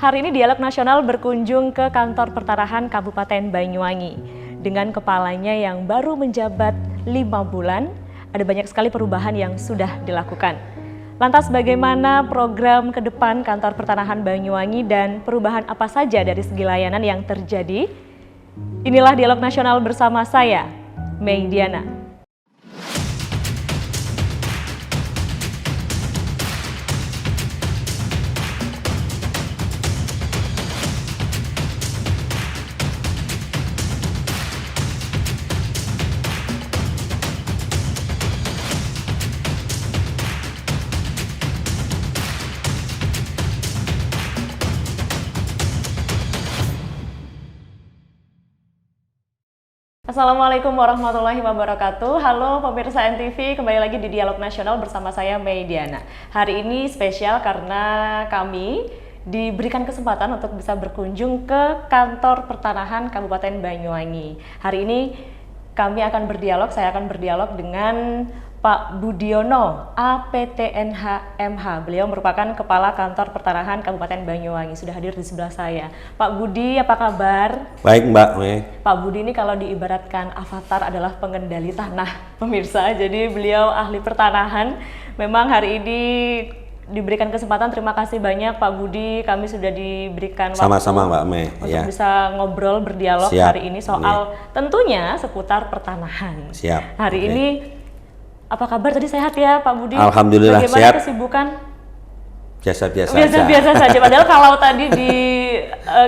Hari ini Dialog Nasional berkunjung ke kantor pertanahan Kabupaten Banyuwangi. Dengan kepalanya yang baru menjabat 5 bulan, ada banyak sekali perubahan yang sudah dilakukan. Lantas bagaimana program ke depan kantor pertanahan Banyuwangi dan perubahan apa saja dari segi layanan yang terjadi? Inilah Dialog Nasional bersama saya, Mei Diana. Assalamualaikum warahmatullahi wabarakatuh. Halo pemirsa NTV, kembali lagi di Dialog Nasional bersama saya Mei Diana. Hari ini spesial karena kami diberikan kesempatan untuk bisa berkunjung ke kantor pertanahan Kabupaten Banyuwangi. Hari ini kami akan berdialog, saya akan berdialog dengan Pak Budiono, APTNH MH. Beliau merupakan Kepala Kantor Pertanahan Kabupaten Banyuwangi. Sudah hadir di sebelah saya. Pak Budi, apa kabar? Baik Mbak Mei. Pak Budi ini kalau diibaratkan avatar adalah pengendali tanah, pemirsa. Jadi beliau ahli pertanahan. Memang hari ini diberikan kesempatan, terima kasih banyak Pak Budi. Kami sudah diberikan waktu sama-sama Mbak Mei untuk bisa ngobrol, berdialog hari ini soal tentunya seputar pertanahan. Siap. Hari ini apa kabar? Tadi sehat ya Pak Budi? Alhamdulillah. Bagaimana sehat. Kesibukan? Biasa-biasa saja. Padahal kalau tadi di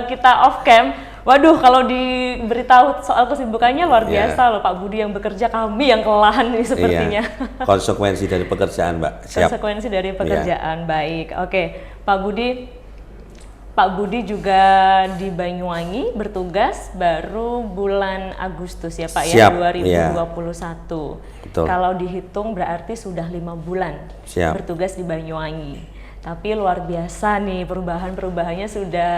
kita off cam, waduh kalau diberitahu soal kesibukannya luar biasa loh Pak Budi yang bekerja, kami yang kelelahan ini sepertinya. Konsekuensi dari pekerjaan Mbak. Siap. Konsekuensi dari pekerjaan, baik. Oke, Pak Budi juga di Banyuwangi bertugas baru bulan Agustus ya Pak. Siap, ya 2021. Betul. Kalau dihitung berarti sudah 5 bulan bertugas di Banyuwangi. Tapi luar biasa nih, perubahannya sudah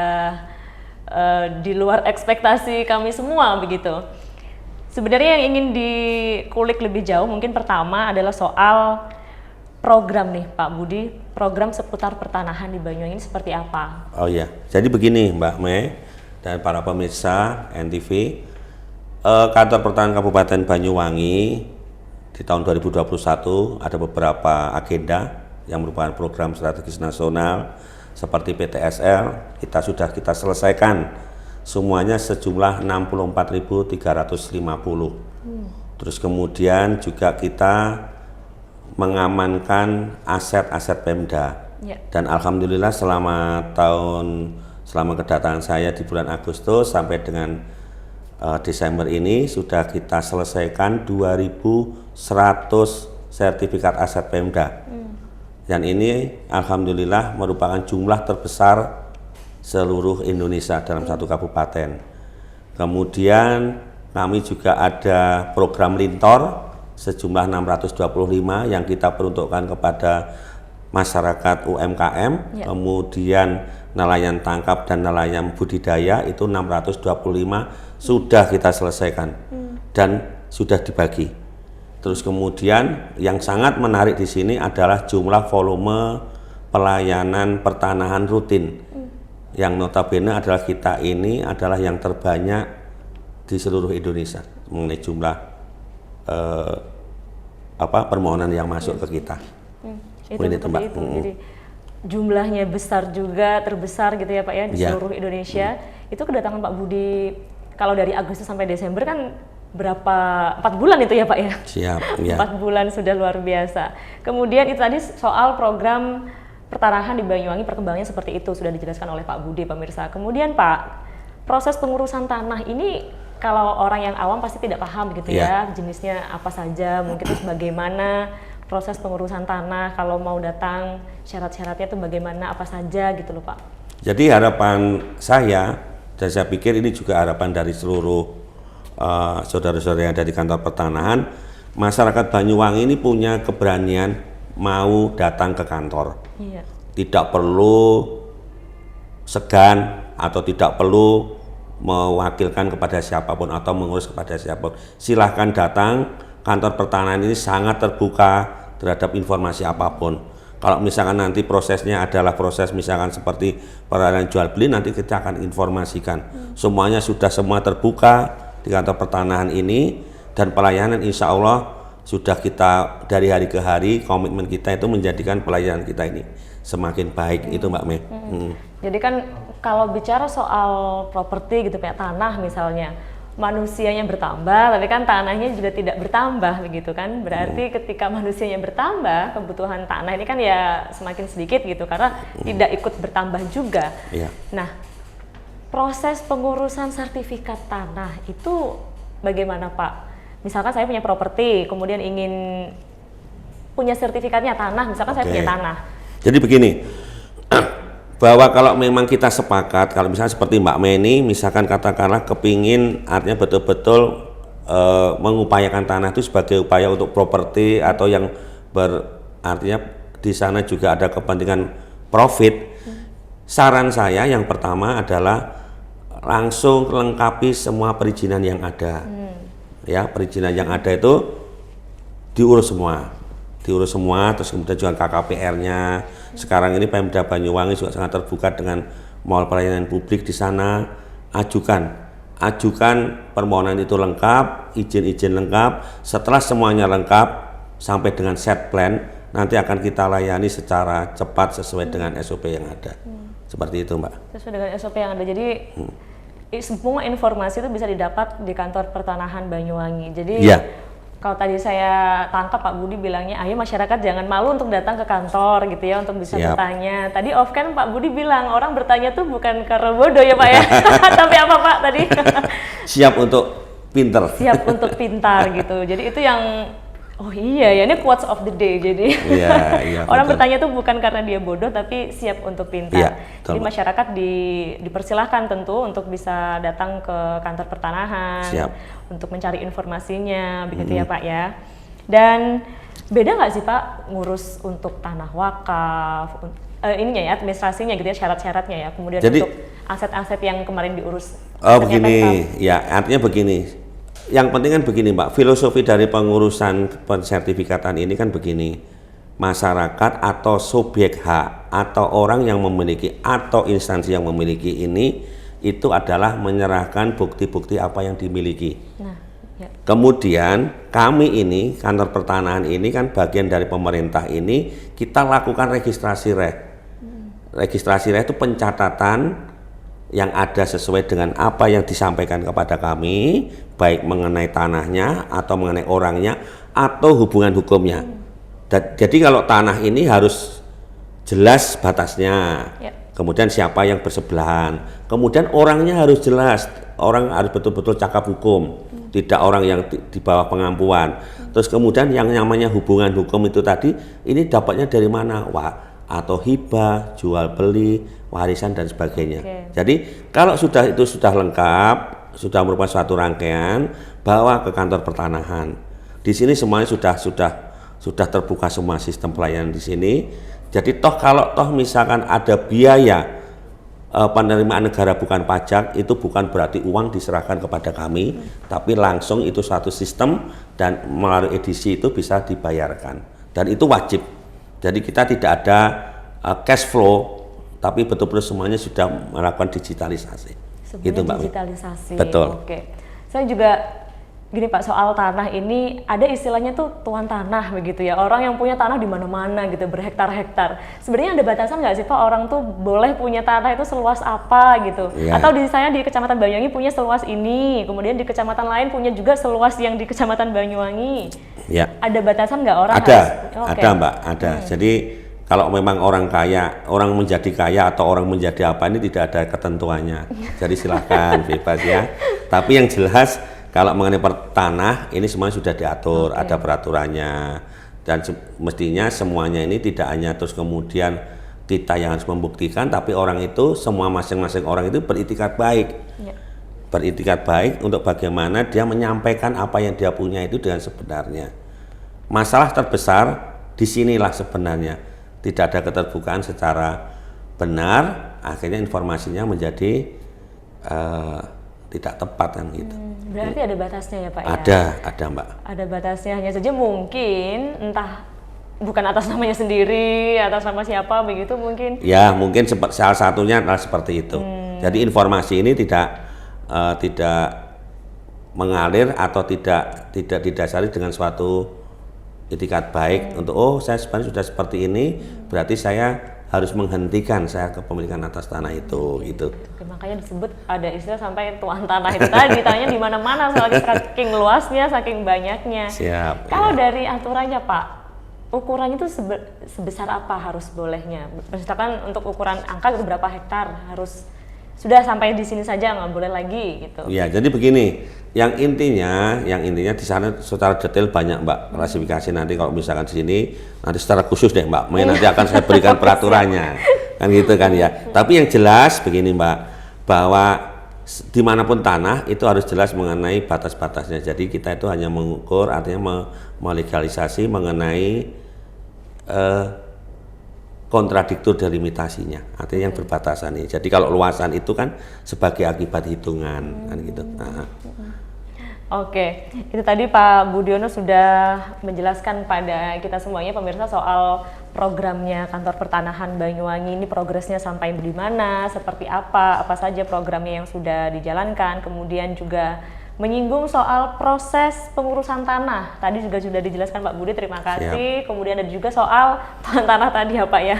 di luar ekspektasi kami semua begitu. Sebenarnya yang ingin dikulik lebih jauh mungkin pertama adalah soal program nih Pak Budi, program seputar pertanahan di Banyuwangi ini seperti apa? Oh iya, jadi begini Mbak Mei dan para pemirsa NTV, kantor pertanahan Kabupaten Banyuwangi di tahun 2021 ada beberapa agenda yang merupakan program strategis nasional seperti PTSL, kita selesaikan semuanya sejumlah 64.350. Terus kemudian juga kita mengamankan aset-aset Pemda. Dan alhamdulillah selama kedatangan saya di bulan Agustus sampai dengan Desember ini sudah kita selesaikan 2.100 sertifikat aset Pemda. Dan ini alhamdulillah merupakan jumlah terbesar seluruh Indonesia dalam satu kabupaten. Kemudian kami juga ada program Lintor sejumlah 625 yang kita peruntukkan kepada masyarakat UMKM, kemudian nelayan tangkap dan nelayan budidaya itu 625 sudah kita selesaikan dan sudah dibagi. Terus kemudian yang sangat menarik di sini adalah jumlah volume pelayanan pertanahan rutin yang notabene adalah kita ini adalah yang terbanyak di seluruh Indonesia mengenai jumlah permohonan yang masuk ke kita. Itu Mbak. Jadi jumlahnya besar juga, terbesar gitu ya Pak ya di seluruh Indonesia. Itu kedatangan Pak Budi kalau dari Agustus sampai Desember kan berapa 4 bulan itu ya Pak ya? Siap. 4 bulan sudah luar biasa. Kemudian itu tadi soal program pertanahan di Banyuwangi, perkembangannya seperti itu sudah dijelaskan oleh Pak Budi pemirsa. Kemudian Pak, proses pengurusan tanah ini kalau orang yang awam pasti tidak paham gitu ya, jenisnya apa saja, mungkin terus bagaimana proses pengurusan tanah, kalau mau datang syarat-syaratnya itu bagaimana, apa saja gitu loh Pak. Jadi harapan saya, dan saya pikir ini juga harapan dari seluruh saudara-saudara yang ada di kantor pertanahan, masyarakat Banyuwangi ini punya keberanian mau datang ke kantor. Tidak perlu segan atau tidak perlu mewakilkan kepada siapapun atau mengurus kepada siapapun. Silahkan datang, kantor pertanahan ini sangat terbuka terhadap informasi apapun. Kalau misalkan nanti prosesnya adalah proses misalkan seperti peralihan jual beli, nanti kita akan informasikan. Semuanya sudah semua terbuka di kantor pertanahan ini, dan pelayanan insya Allah sudah kita dari hari ke hari, komitmen kita itu menjadikan pelayanan kita ini semakin baik. Itu Mbak Mei. Jadi kan kalau bicara soal properti gitu kayak tanah misalnya, manusianya bertambah, tapi kan tanahnya juga tidak bertambah begitu kan. Berarti ketika manusianya bertambah, kebutuhan tanah ini kan ya semakin sedikit gitu karena tidak ikut bertambah juga. Iya. Nah, proses pengurusan sertifikat tanah itu bagaimana Pak? Misalkan saya punya properti, kemudian ingin punya sertifikatnya tanah, misalkan saya punya tanah. Jadi begini, bahwa kalau memang kita sepakat, kalau misalnya seperti Mbak Mei ini, misalkan katakanlah kepingin, artinya betul-betul mengupayakan tanah itu sebagai upaya untuk properti atau yang artinya di sana juga ada kepentingan profit. Saran saya yang pertama adalah langsung lengkapi semua perizinan yang ada. Ya, perizinan yang ada itu diurus semua. Terus kemudian juga KKPR-nya. Sekarang ini Pemda Banyuwangi juga sangat terbuka dengan mall pelayanan publik di sana. Ajukan permohonan itu lengkap, izin-izin lengkap. Setelah semuanya lengkap sampai dengan set plan, nanti akan kita layani secara cepat sesuai dengan SOP yang ada. Seperti itu, Mbak. Sesuai dengan SOP yang ada. Jadi semua informasi itu bisa didapat di kantor pertanahan Banyuwangi. Jadi kalau tadi saya tangkap Pak Budi bilangnya, ayo masyarakat jangan malu untuk datang ke kantor gitu ya, untuk bisa bertanya. Tadi off kan Pak Budi bilang orang bertanya tuh bukan karena bodoh ya Pak ya, tapi apa Pak tadi? Siap untuk pintar. Siap untuk pintar gitu. Jadi itu yang, oh iya ya, ini quotes of the day. Jadi orang bertanya tuh bukan karena dia bodoh, tapi siap untuk pintar. Jadi masyarakat dipersilahkan tentu untuk bisa datang ke kantor pertanahan untuk mencari informasinya, begitu ya Pak ya. Dan beda nggak sih Pak ngurus untuk tanah wakaf, ininya ya, administrasinya gitu ya, syarat-syaratnya ya, kemudian untuk aset-aset yang kemarin diurus? Begini, ya artinya begini. Yang penting kan begini Mbak, filosofi dari pengurusan pensertifikatan ini kan begini, masyarakat atau subjek hak atau orang yang memiliki atau instansi yang memiliki ini itu adalah menyerahkan bukti-bukti apa yang dimiliki. Kemudian kami ini, kantor pertanahan ini kan bagian dari pemerintah ini, kita lakukan registrasi reh. Registrasi reh itu pencatatan yang ada sesuai dengan apa yang disampaikan kepada kami, baik mengenai tanahnya atau mengenai orangnya atau hubungan hukumnya. Jadi kalau tanah ini harus jelas batasnya, kemudian siapa yang bersebelahan, kemudian orangnya harus jelas, orang harus betul-betul cakap hukum, tidak orang yang di bawah pengampuan. Terus kemudian yang namanya hubungan hukum itu tadi, ini dapatnya dari mana? Atau hibah, jual beli, warisan dan sebagainya. Jadi kalau itu sudah lengkap, sudah merupakan suatu rangkaian, bawa ke kantor pertanahan. Di sini semuanya sudah terbuka semua sistem pelayanan di sini. Jadi kalau misalkan ada biaya penerimaan negara bukan pajak, itu bukan berarti uang diserahkan kepada kami, tapi langsung itu satu sistem dan melalui edisi itu bisa dibayarkan. Dan itu wajib. Jadi kita tidak ada cash flow, tapi betul-betul semuanya sudah melakukan digitalisasi. Gitu, Mbak. Digitalisasi. Betul. Oke. Saya juga gini Pak, soal tanah ini ada istilahnya tuh tuan tanah begitu ya. Orang yang punya tanah di mana-mana gitu, berhektar-hektar. Sebenarnya ada batasan nggak sih Pak, orang tuh boleh punya tanah itu seluas apa gitu? Atau saya di Kecamatan Banyuwangi punya seluas ini, kemudian di kecamatan lain punya juga seluas yang di Kecamatan Banyuwangi. Ada batasan nggak orang? Ada Mbak, ada. Jadi kalau memang orang kaya, orang menjadi kaya atau orang menjadi apa, ini tidak ada ketentuannya. Jadi silahkan bebas ya. Tapi yang jelas kalau mengenai tanah ini semuanya sudah diatur, ada peraturannya, dan mestinya semuanya ini tidak hanya terus kemudian kita yang harus membuktikan, tapi orang itu, semua masing-masing orang itu beritikat baik. Beritikat baik untuk bagaimana dia menyampaikan apa yang dia punya itu dengan sebenarnya. Masalah terbesar disinilah sebenarnya, tidak ada keterbukaan secara benar, akhirnya informasinya menjadi tidak tepat kan gitu. Berarti ada batasnya ya Pak ya? Ada Mbak. Ada batasnya, hanya saja mungkin entah bukan atas namanya sendiri, atas nama siapa begitu mungkin? Ya, mungkin salah satunya adalah seperti itu. Jadi informasi ini tidak mengalir atau tidak didasari dengan suatu itikat baik untuk saya sebenarnya sudah seperti ini, berarti saya harus menghentikan saya kepemilikan atas tanah itu gitu. Oke, makanya disebut ada istilah sampai tuan tanah itu tadi ditanya di mana-mana soalnya saking luasnya, saking banyaknya. Siap. Kalau dari aturannya Pak, ukurannya itu sebesar apa harus bolehnya? Misalkan untuk ukuran angka itu berapa hektar harus sudah sampai di sini saja nggak boleh lagi gitu. Ya, jadi begini, yang intinya di sana secara detail banyak Mbak klasifikasi, nanti kalau misalkan di sini nanti secara khusus deh Mbak, nanti akan saya berikan peraturannya kan gitu kan ya. Tapi yang jelas begini Mbak, bahwa dimanapun tanah itu harus jelas mengenai batas-batasnya. Jadi kita itu hanya mengukur, artinya melegalisasi mengenai kontradiktur delimitasinya, artinya yang berbatasan ini. Jadi kalau luasan itu kan sebagai akibat hitungan kan gitu. Oke, itu tadi Pak Budiono sudah menjelaskan pada kita semuanya pemirsa soal programnya Kantor Pertanahan Banyuwangi ini, progresnya sampai di mana, seperti apa saja programnya yang sudah dijalankan, kemudian juga menyinggung soal proses pengurusan tanah. Tadi juga sudah dijelaskan Pak Budi, terima kasih. Siap. Kemudian ada juga soal tuan tanah tadi ya Pak ya.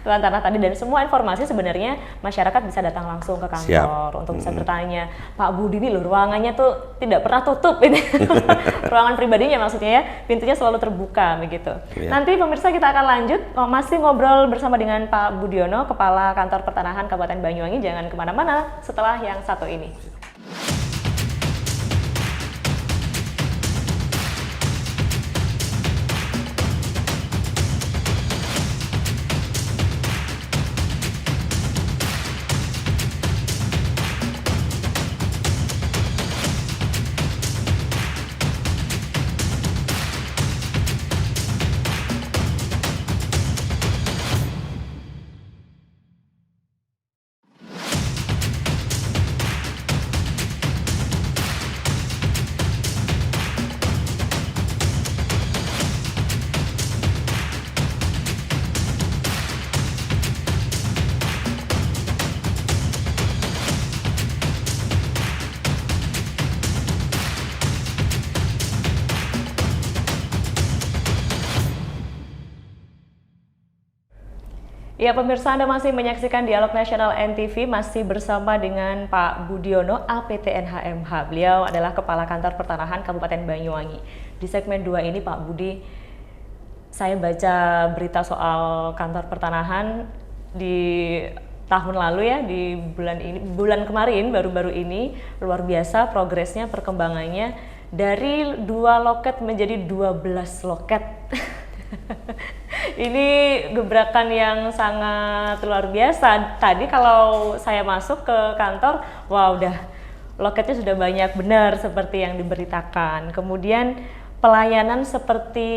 Tuan tanah tadi, dan semua informasi sebenarnya masyarakat bisa datang langsung ke kantor. Siap. Untuk bisa bertanya, Pak Budi ini loh ruangannya tuh tidak pernah tutup ini. Ruangan pribadinya maksudnya ya, pintunya selalu terbuka begitu. Siap. Nanti pemirsa kita akan lanjut masih ngobrol bersama dengan Pak Budiono, Kepala Kantor Pertanahan Kabupaten Banyuwangi. Jangan kemana-mana setelah yang satu ini. Ya pemirsa, Anda masih menyaksikan Dialog Nasional NTV, masih bersama dengan Pak Budiono, APTNHMH. Beliau adalah Kepala Kantor Pertanahan Kabupaten Banyuwangi. Di segmen 2 ini Pak Budi, saya baca berita soal kantor pertanahan di tahun lalu ya, di bulan kemarin baru-baru ini, luar biasa progresnya, perkembangannya dari 2 loket menjadi 12 loket. Ini gebrakan yang sangat luar biasa. Tadi kalau saya masuk ke kantor, wah udah loketnya sudah banyak, benar seperti yang diberitakan. Kemudian pelayanan seperti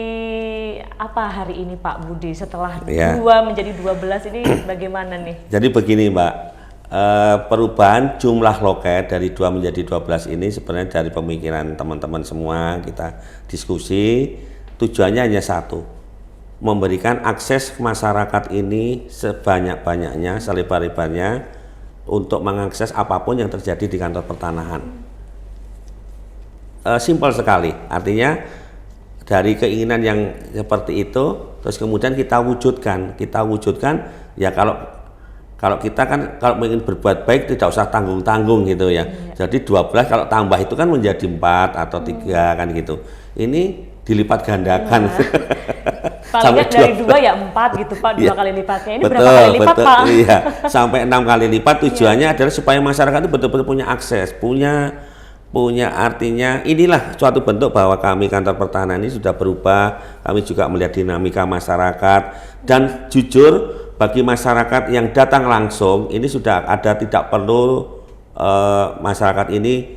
apa hari ini Pak Budi setelah 2 menjadi 12 ini bagaimana nih? Jadi begini Mbak, perubahan jumlah loket dari 2 menjadi 12 ini sebenarnya dari pemikiran teman-teman semua, kita diskusi, tujuannya hanya satu, memberikan akses masyarakat ini sebanyak-banyaknya, selebar-lebarnya untuk mengakses apapun yang terjadi di kantor pertanahan. Simpel sekali, artinya dari keinginan yang seperti itu, terus kemudian kita wujudkan ya kalau kita kan kalau ingin berbuat baik tidak usah tanggung-tanggung gitu ya. Jadi 12 kalau tambah itu kan menjadi 4 atau 3 kan gitu. Ini dilipat gandakan. Paling dari 2 ya 4 gitu Pak, 2 kali lipatnya. Ini berapa kali lipat Pak? Iya, sampai 6 kali lipat. Tujuannya adalah supaya masyarakat itu betul-betul punya akses, punya artinya inilah suatu bentuk bahwa kami kantor pertahanan ini sudah berubah. Kami juga melihat dinamika masyarakat, dan jujur bagi masyarakat yang datang langsung ini sudah ada, tidak perlu masyarakat ini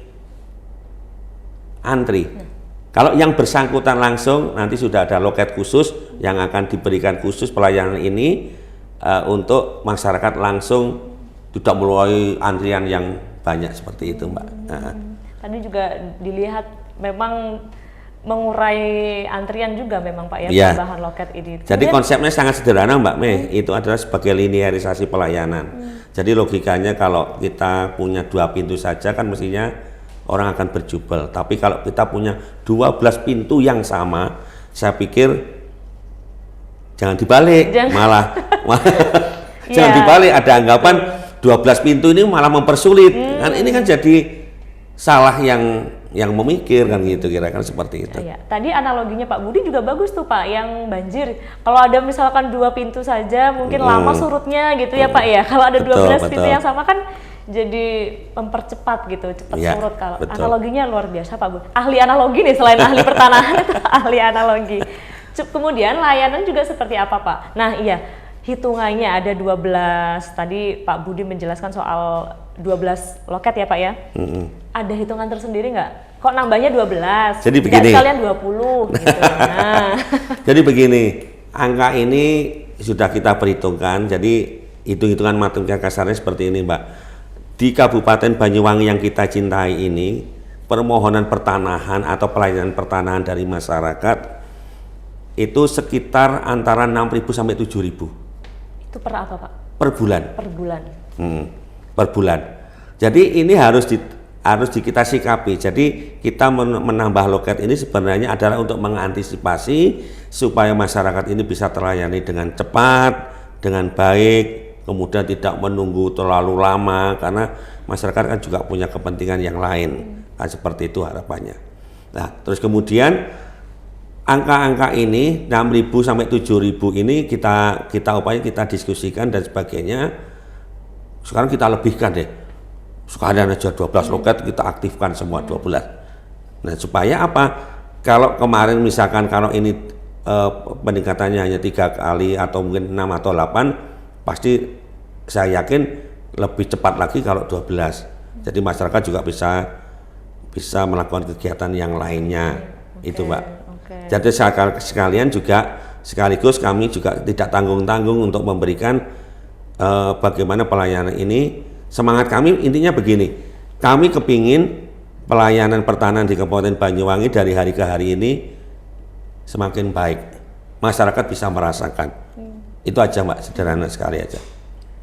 antri. Kalau yang bersangkutan langsung nanti sudah ada loket khusus yang akan diberikan khusus pelayanan ini untuk masyarakat langsung, tidak mulai antrian yang banyak seperti itu Mbak. Tadi juga dilihat memang mengurai antrian juga memang Pak ya, Iya. tambahan loket ini. Jadi Kemudian, konsepnya sangat sederhana Mbak Mei, itu adalah sebagai linearisasi pelayanan. Jadi logikanya kalau kita punya 2 pintu saja kan mestinya orang akan berjubel. Tapi kalau kita punya 12 pintu yang sama, saya pikir jangan dibalik, malah jangan dibalik, ada anggapan 12 pintu ini malah mempersulit. Kan ini kan jadi salah yang memikir kan gitu, kira-kira seperti itu. Iya. Tadi analoginya Pak Budi juga bagus tuh Pak, yang banjir. Kalau ada misalkan 2 pintu saja mungkin lama surutnya gitu ya Pak ya. Kalau ada 12 pintu yang sama kan jadi mempercepat gitu, cepat surut. Kalau analoginya luar biasa Pak Budi. Ahli analogi nih, selain ahli pertanahan itu ahli analogi. Kemudian layanan juga seperti apa Pak? Nah iya, hitungannya ada 12. Tadi Pak Budi menjelaskan soal 12 loket ya Pak ya. Ada hitungan tersendiri nggak? Kok nambahnya 12? Jadi begini. Kalian 20 gitu. Nah. Jadi begini, angka ini sudah kita perhitungkan. Jadi hitung-hitungan matematika kasarnya seperti ini Mbak. Di Kabupaten Banyuwangi yang kita cintai ini, permohonan pertanahan atau pelayanan pertanahan dari masyarakat itu sekitar antara 6.000 sampai 7.000. Itu per apa Pak? Per bulan. Per bulan. Per bulan. Jadi ini harus kita sikapi. Jadi kita menambah loket ini sebenarnya adalah untuk mengantisipasi supaya masyarakat ini bisa terlayani dengan cepat, dengan baik, kemudian tidak menunggu terlalu lama karena masyarakat kan juga punya kepentingan yang lain. Kan seperti itu harapannya. Nah, terus kemudian angka-angka ini 6.000 sampai 7.000 ini kita upayakan, kita diskusikan dan sebagainya. Sekarang kita lebihkan deh. Sekalian aja 12 loket kita aktifkan semua 12. Nah, supaya apa? Kalau kemarin misalkan kalau ini peningkatannya hanya 3 kali atau mungkin 6 atau 8, pasti saya yakin lebih cepat lagi kalau 12. Jadi masyarakat juga bisa melakukan kegiatan yang lainnya. Itu Mbak. Jadi sekalian juga sekaligus kami juga tidak tanggung-tanggung untuk memberikan bagaimana pelayanan ini. Semangat kami intinya begini, kami kepingin pelayanan pertanahan di Kabupaten Banyuwangi dari hari ke hari ini semakin baik, masyarakat bisa merasakan. Itu aja Mbak, sederhana sekali aja.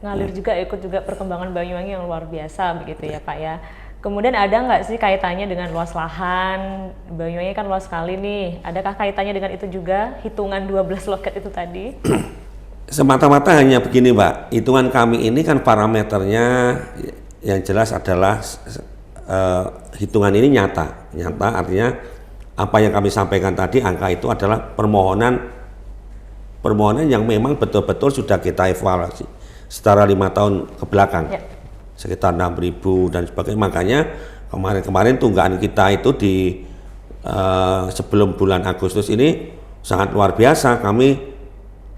Ngalir juga, ikut juga perkembangan Banyuwangi yang luar biasa begitu ya Pak ya. Kemudian ada nggak sih kaitannya dengan luas lahan? Banyuwangi kan luas sekali nih, adakah kaitannya dengan itu juga, hitungan 12 loket itu tadi? Semata-mata hanya begini Mbak, hitungan kami ini kan parameternya yang jelas adalah hitungan ini nyata artinya apa yang kami sampaikan tadi, angka itu adalah permohonan yang memang betul-betul sudah kita evaluasi secara 5 tahun ke belakang, sekitar 6.000 dan sebagainya. Makanya kemarin tunggaan kita itu di sebelum bulan Agustus ini sangat luar biasa, kami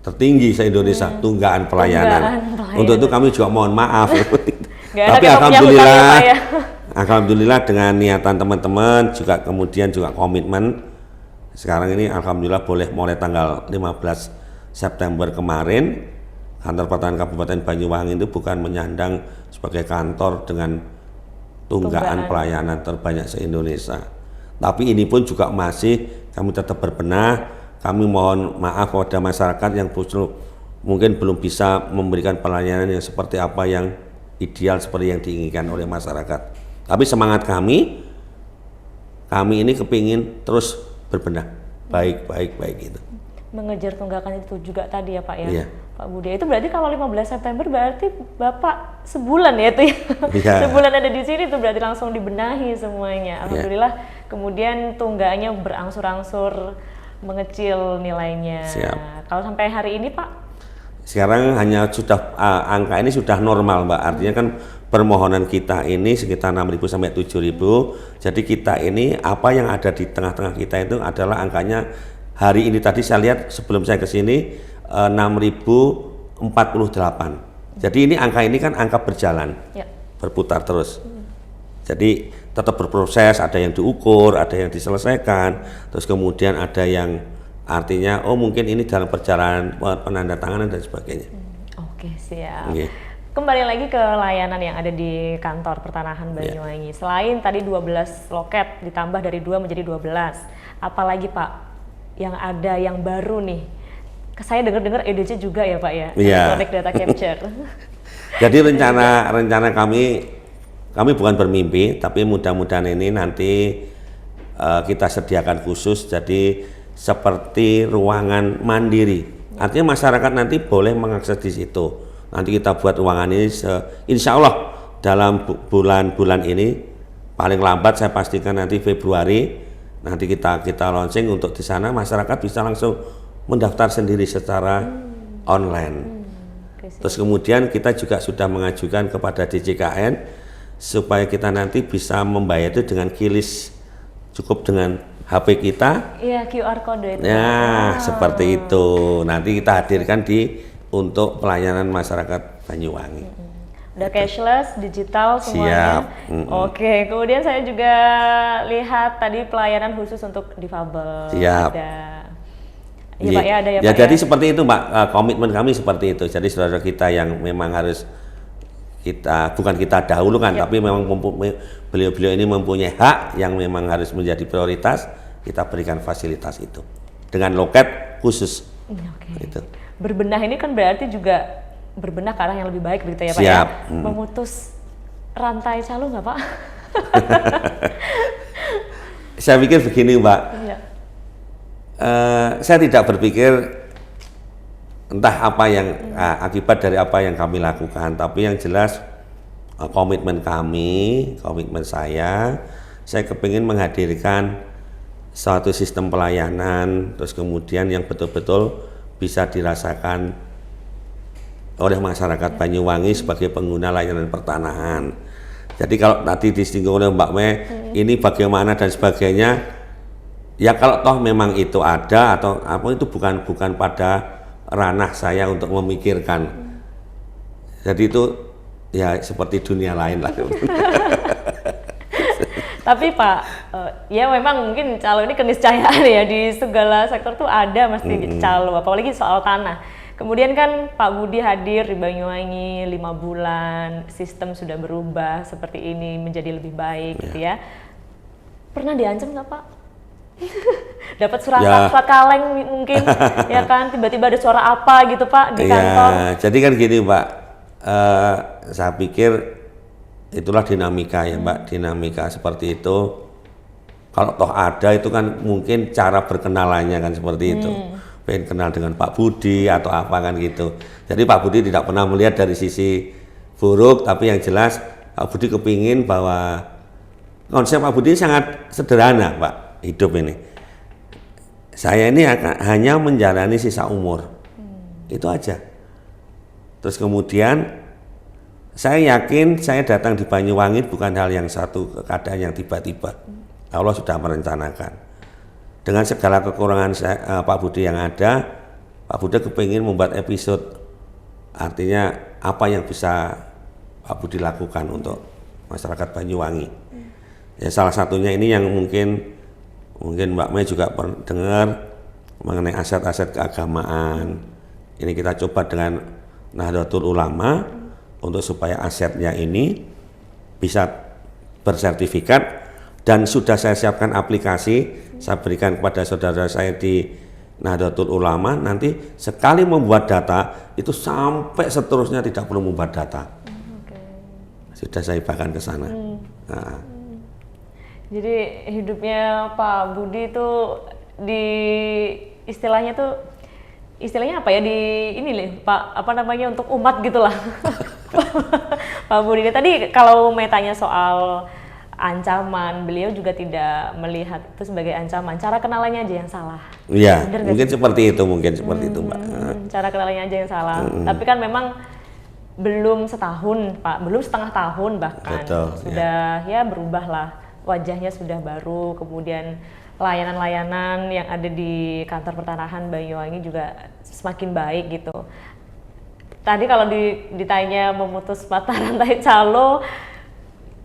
tertinggi se-Indonesia tunggaan pelayanan. Untuk itu kami juga mohon maaf. Tapi alhamdulillah dengan niatan teman-teman juga kemudian juga komitmen. Sekarang ini alhamdulillah boleh mulai tanggal 15 September kemarin kantor pertanahan Kabupaten Banyuwangi itu bukan menyandang sebagai kantor dengan tunggaan pelayanan terbanyak se-Indonesia. Tapi ini pun juga masih kami tetap berbenah. Kami mohon maaf kepada masyarakat yang mungkin belum bisa memberikan pelayanan yang seperti apa yang ideal seperti yang diinginkan oleh masyarakat. Tapi semangat kami ini kepingin terus berbenah baik gitu. Mengejar tunggakan itu juga tadi ya Pak ya. Iya. Pak Budi, itu berarti kalau 15 September berarti Bapak sebulan ya itu ya. Iya. Sebulan ada di sini tuh berarti langsung dibenahi semuanya. Alhamdulillah kemudian tunggakannya berangsur-angsur mengecil nilainya. Siap. Kalau sampai hari ini Pak? Sekarang hanya sudah angka ini sudah normal Mbak. Artinya kan permohonan kita ini sekitar 6.000 sampai 7.000. Jadi kita ini apa yang ada di tengah-tengah kita itu adalah angkanya hari ini tadi saya lihat sebelum saya ke sini 6.048. Jadi ini kan angka berjalan, berputar terus. Jadi tetap berproses, ada yang diukur, ada yang diselesaikan, terus kemudian ada yang artinya mungkin ini dalam perjalanan penandatanganan dan sebagainya. Oke, siap. kembali lagi ke layanan yang ada di kantor pertanahan Banyuwangi. Selain tadi 12 loket ditambah dari 2 menjadi 12, apalagi Pak yang ada yang baru nih? Saya dengar-dengar EDC juga ya Pak ya, Electronic Data Capture. Jadi rencana kami bukan bermimpi, tapi mudah-mudahan ini nanti kita sediakan khusus, jadi seperti ruangan mandiri. Artinya masyarakat nanti boleh mengakses di situ. Nanti kita buat ruangan ini, insya Allah dalam bulan-bulan ini, paling lambat saya pastikan nanti Februari, nanti kita launching untuk di sana masyarakat bisa langsung mendaftar sendiri secara online. Terus kemudian kita juga sudah mengajukan kepada DJKN supaya kita nanti bisa membayar itu dengan QRIS, cukup dengan HP kita. Iya, QR code itu. Ya, seperti itu. Nanti kita hadirkan untuk pelayanan masyarakat Banyuwangi. Udah cashless, digital semuanya. Siap. Oke, kemudian saya juga lihat tadi pelayanan khusus untuk difabel. Siap. Iya Pak ya, ada ya Pak. Jadi ya? seperti itu Pak, komitmen kami seperti itu. Jadi saudara kita yang memang harus bukan kita dahulukan, tapi memang beliau-beliau ini mempunyai hak yang memang harus menjadi prioritas, kita berikan fasilitas itu dengan loket khusus. Itu. Berbenah ini kan berarti juga berbenah ke arah yang lebih baik begitu ya Pak. Siap. Ya? Memutus rantai calo nggak Pak? Saya pikir begini Mbak, saya tidak berpikir entah apa yang akibat dari apa yang kami lakukan, tapi yang jelas komitmen saya kepingin menghadirkan suatu sistem pelayanan, terus kemudian yang betul-betul bisa dirasakan oleh masyarakat Banyuwangi sebagai pengguna layanan pertanahan. Jadi kalau tadi disinggung oleh Mbak Mei, ini bagaimana dan sebagainya, ya kalau toh memang itu ada atau apa itu bukan pada ranah saya untuk memikirkan. Jadi itu ya seperti dunia lain lah. Tapi Pak, ya memang mungkin calo ini keniscayaan ya, di segala sektor tuh ada mesti calo, apalagi soal tanah. Kemudian kan Pak Budi hadir di Banyuwangi 5 bulan, sistem sudah berubah seperti ini menjadi lebih baik gitu ya. Pernah diancam nggak Pak? Dapat surat kaleng mungkin ya kan, tiba-tiba ada suara apa gitu Pak di kantor. Ya, jadi kan gini Pak, saya pikir itulah dinamika ya Mbak, dinamika seperti itu. Kalau toh ada itu kan mungkin cara berkenalannya kan seperti itu. Pengen kenal dengan Pak Budi atau apa kan gitu. Jadi Pak Budi tidak pernah melihat dari sisi buruk, tapi yang jelas Pak Budi kepingin bahwa konsep Pak Budi sangat sederhana Pak, hidup ini. Saya ini hanya menjalani sisa umur, itu aja. Terus kemudian saya yakin saya datang di Banyuwangi bukan hal yang satu keadaan yang tiba-tiba. Allah sudah merencanakan. Dengan segala kekurangan Pak Budi yang ada, Pak Budi kepingin membuat episode. Artinya apa yang bisa Pak Budi lakukan untuk masyarakat Banyuwangi. Ya salah satunya ini yang mungkin Mbak Mei juga pernah dengar mengenai aset-aset keagamaan. Ini kita coba dengan Nahdlatul Ulama untuk supaya asetnya ini bisa bersertifikat, dan sudah saya siapkan aplikasi, saya berikan kepada saudara saya di Nahdlatul Ulama, nanti sekali membuat data itu sampai seterusnya tidak perlu membuat data. Sudah saya bahkan ke sana. Jadi hidupnya Pak Budi itu istilahnya apa ya, di ini nih Pak, apa namanya, untuk umat gitulah. Pak Budi ini tadi kalau mau tanya soal ancaman, beliau juga tidak melihat itu sebagai ancaman. Cara kenalannya aja yang salah. Iya, mungkin seperti itu, Mbak. Cara kenalannya aja yang salah. Tapi kan memang belum setahun Pak, belum setengah tahun bahkan. Betul, sudah ya berubah lah, wajahnya sudah baru, kemudian layanan-layanan yang ada di kantor pertanahan Banyuwangi juga semakin baik gitu. Tadi kalau ditanya memutus mata rantai calo,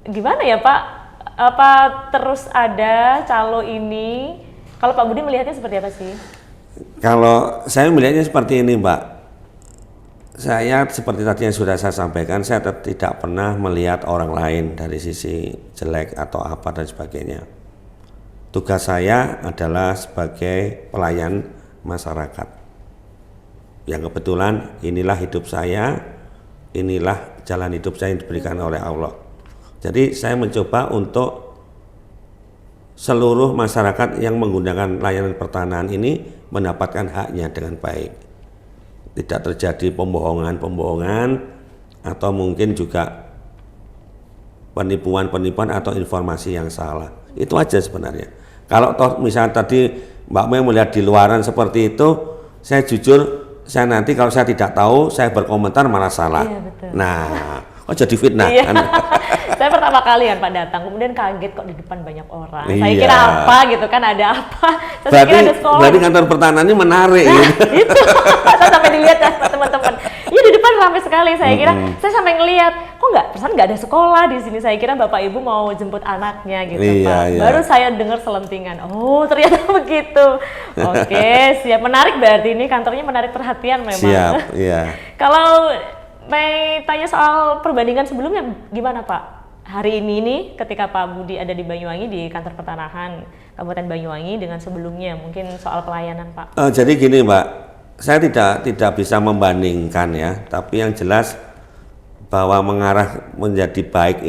gimana ya Pak? Apa terus ada calo ini? Kalau Pak Budi melihatnya seperti apa sih? Kalau saya melihatnya seperti ini Mbak, saya seperti tadi yang sudah saya sampaikan, saya tidak pernah melihat orang lain dari sisi jelek atau apa dan sebagainya. Tugas saya adalah sebagai pelayan masyarakat. Yang kebetulan inilah hidup saya, inilah jalan hidup saya yang diberikan oleh Allah. Jadi saya mencoba untuk seluruh masyarakat yang menggunakan layanan pertanahan ini mendapatkan haknya dengan baik. Tidak terjadi pembohongan atau mungkin juga penipuan atau informasi yang salah. Itu aja sebenarnya. Kalau toh misalnya tadi Mbak Mei melihat di luaran seperti itu, saya jujur, saya nanti kalau saya tidak tahu, saya berkomentar malah salah. Iya, betul. Nah, jadi fitnah Iya. kan? Saya pertama kali kan Pak datang, kemudian kaget kok di depan banyak orang. Saya Iya. kira apa gitu kan, ada apa? Saya kira ada sekolah. Berarti kantor pertanahan ini menarik gitu. Itu saya sampai dilihat ya teman-teman. Iya di depan ramai sekali. Saya kira saya sampai ngelihat kok nggak ada sekolah di sini. Saya kira bapak ibu mau jemput anaknya gitu Iya, Pak. iya. Baru saya dengar selentingan. Oh ternyata begitu. Oke siap, menarik berarti ini kantornya menarik perhatian memang. Siap, iya. Kalau Mei tanya soal perbandingan sebelumnya gimana Pak? Hari ini nih ketika Pak Budi ada di Banyuwangi di kantor pertanahan Kabupaten Banyuwangi dengan sebelumnya, mungkin soal pelayanan Pak. Jadi gini Mbak, saya tidak bisa membandingkan ya, tapi yang jelas bahwa mengarah menjadi baik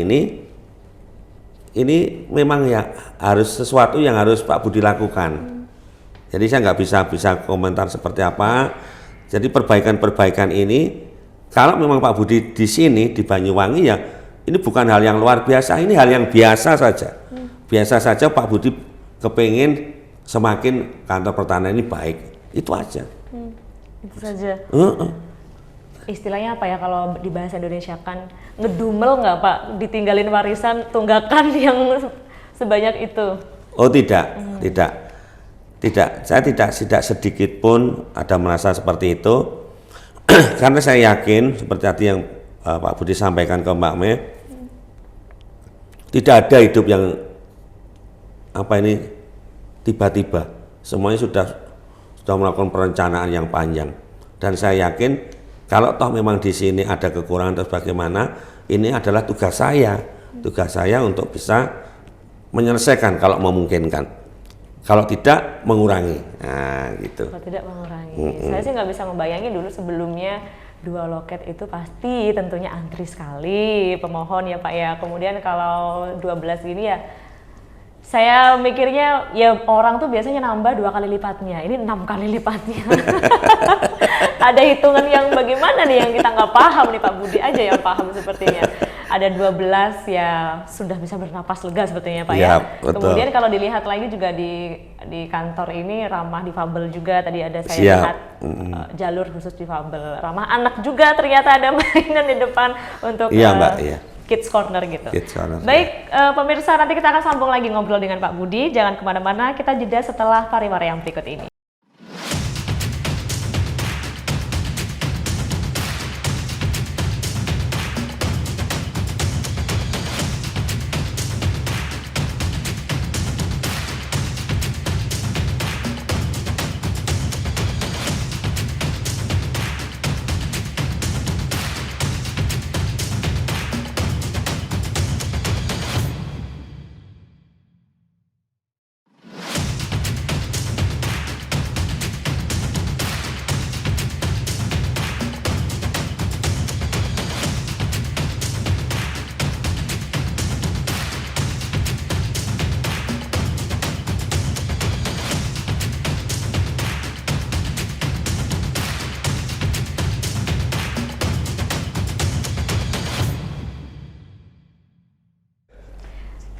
ini memang ya harus sesuatu yang harus Pak Budi lakukan. Jadi saya nggak bisa komentar seperti apa. Jadi perbaikan ini kalau memang Pak Budi di sini di Banyuwangi ya ini bukan hal yang luar biasa, ini hal yang biasa saja. Biasa saja Pak Budi kepingin semakin kantor pertanahan ini baik, itu aja. Itu saja. Istilahnya apa ya kalau di bahasa Indonesia kan ngedumel nggak Pak ditinggalin warisan tunggakan yang sebanyak itu? Oh tidak. Saya tidak sedikit pun ada merasa seperti itu. Karena saya yakin seperti tadi yang Pak Budi sampaikan ke Mbak Mei, tidak ada hidup yang tiba-tiba. Semuanya sudah melakukan perencanaan yang panjang. Dan saya yakin kalau toh memang di sini ada kekurangan atau bagaimana, ini adalah tugas saya untuk bisa menyelesaikan kalau memungkinkan. Kalau tidak mengurangi, nah gitu. Kalau tidak mengurangi, saya sih nggak bisa membayangin dulu sebelumnya 2 loket itu pasti tentunya antri sekali pemohon ya Pak ya. Kemudian kalau 12 gini ya, saya mikirnya ya orang tuh biasanya nambah 2 kali lipatnya, ini 6 kali lipatnya. Ada hitungan yang bagaimana nih yang kita nggak paham nih, Pak Budi aja yang paham sepertinya. Ada 12 ya sudah bisa bernapas lega sepertinya Pak ya. Betul. Kemudian kalau dilihat lagi juga di kantor ini ramah difabel juga, tadi ada saya lihat jalur khusus difabel, ramah anak juga, ternyata ada mainan di depan untuk Mbak, iya. Kids Corner gitu. Kids Corner, Baik, pemirsa, nanti kita akan sambung lagi ngobrol dengan Pak Budi. Jangan kemana-mana, kita jeda setelah pariwara yang berikut ini.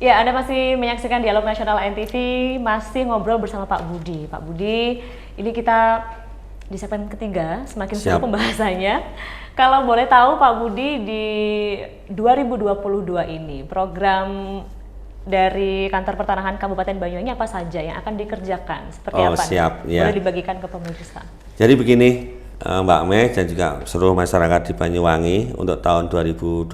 Ya, Anda masih menyaksikan Dialog Nasional NTV, masih ngobrol bersama Pak Budi. Pak Budi, ini kita di segmen ketiga, semakin seru pembahasannya. Kalau boleh tahu Pak Budi, di 2022 ini program dari Kantor Pertanahan Kabupaten Banyuwangi apa saja yang akan dikerjakan? Seperti apa? Siap, ya. Boleh dibagikan ke pemirsa. Jadi begini, Mbak Mei dan juga seluruh masyarakat di Banyuwangi, untuk tahun 2022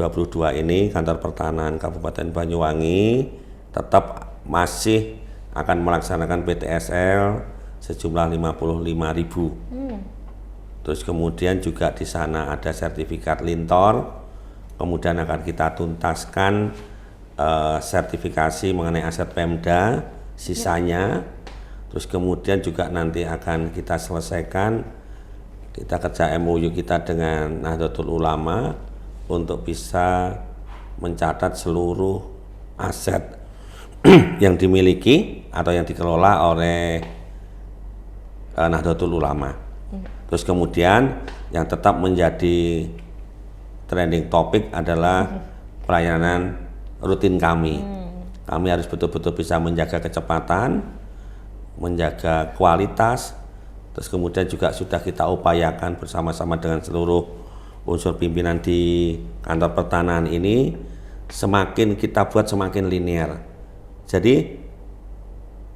ini Kantor Pertanahan Kabupaten Banyuwangi tetap masih akan melaksanakan PTSL sejumlah 55.000. Terus kemudian juga di sana ada sertifikat lintor, kemudian akan kita tuntaskan sertifikasi mengenai aset Pemda, sisanya. Terus kemudian juga nanti akan kita selesaikan, kita kerja MOU kita dengan Nahdlatul Ulama untuk bisa mencatat seluruh aset yang dimiliki atau yang dikelola oleh Nahdlatul Ulama. Terus kemudian yang tetap menjadi trending topik adalah pelayanan rutin kami. Kami harus betul-betul bisa menjaga kecepatan, menjaga kualitas, terus kemudian juga sudah kita upayakan bersama-sama dengan seluruh unsur pimpinan di kantor pertanahan ini, semakin kita buat semakin linear. Jadi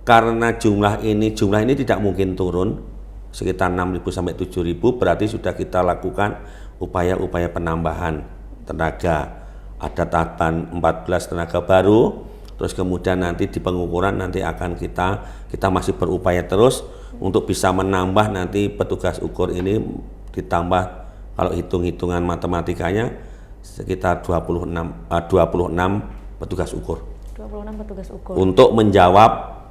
karena jumlah ini tidak mungkin turun, sekitar 6.000 sampai 7.000, berarti sudah kita lakukan upaya-upaya penambahan tenaga. Ada tahapan 14 tenaga baru, terus kemudian nanti di pengukuran nanti akan kita masih berupaya terus untuk bisa menambah nanti petugas ukur ini, ditambah kalau hitung-hitungan matematikanya sekitar 26 petugas ukur. 26 petugas ukur. Untuk menjawab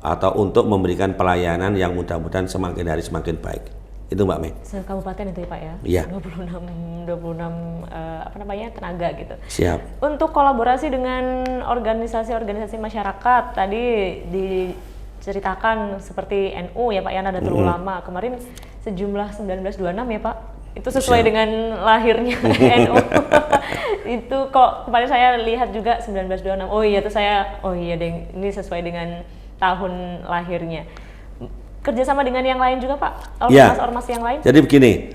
atau untuk memberikan pelayanan yang mudah-mudahan semakin hari semakin baik. Itu Mbak Mei. Kabupaten itu ya Pak ya? Iya. 26 tenaga gitu. Siap. Untuk kolaborasi dengan organisasi-organisasi masyarakat, tadi diceritakan seperti NU ya Pak ya, Nahdlatul Ulama. Kemarin sejumlah 1926 ya Pak? Itu sesuai dengan lahirnya NU. Itu kok kemarin saya lihat juga 1926. Oh iya deh, ini sesuai dengan tahun lahirnya. Kerjasama dengan yang lain juga Pak? Ormas-ormas yang lain? Jadi begini,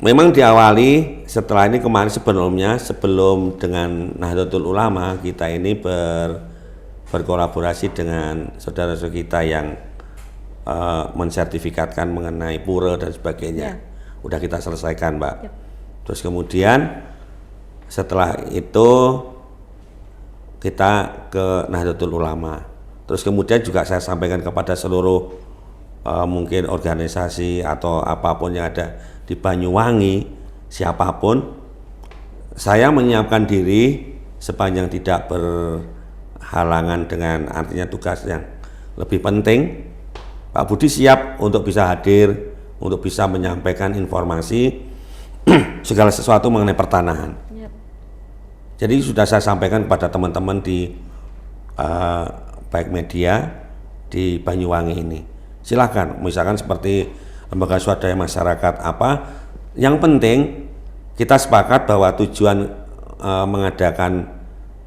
memang diawali setelah ini kemarin sebelum dengan Nahdlatul Ulama, kita ini berkolaborasi dengan saudara-saudara kita yang mensertifikatkan mengenai pura dan sebagainya. Udah kita selesaikan Mbak. Terus kemudian setelah itu kita ke Nahdlatul Ulama. Terus kemudian juga saya sampaikan kepada seluruh mungkin organisasi atau apapun yang ada di Banyuwangi, siapapun, saya menyiapkan diri sepanjang tidak berhalangan dengan artinya tugas yang lebih penting. Pak Budi siap untuk bisa hadir, untuk bisa menyampaikan informasi segala sesuatu mengenai pertanahan. Jadi sudah saya sampaikan kepada teman-teman di baik media di Banyuwangi ini, silakan misalkan seperti lembaga swadaya masyarakat apa, yang penting kita sepakat bahwa tujuan mengadakan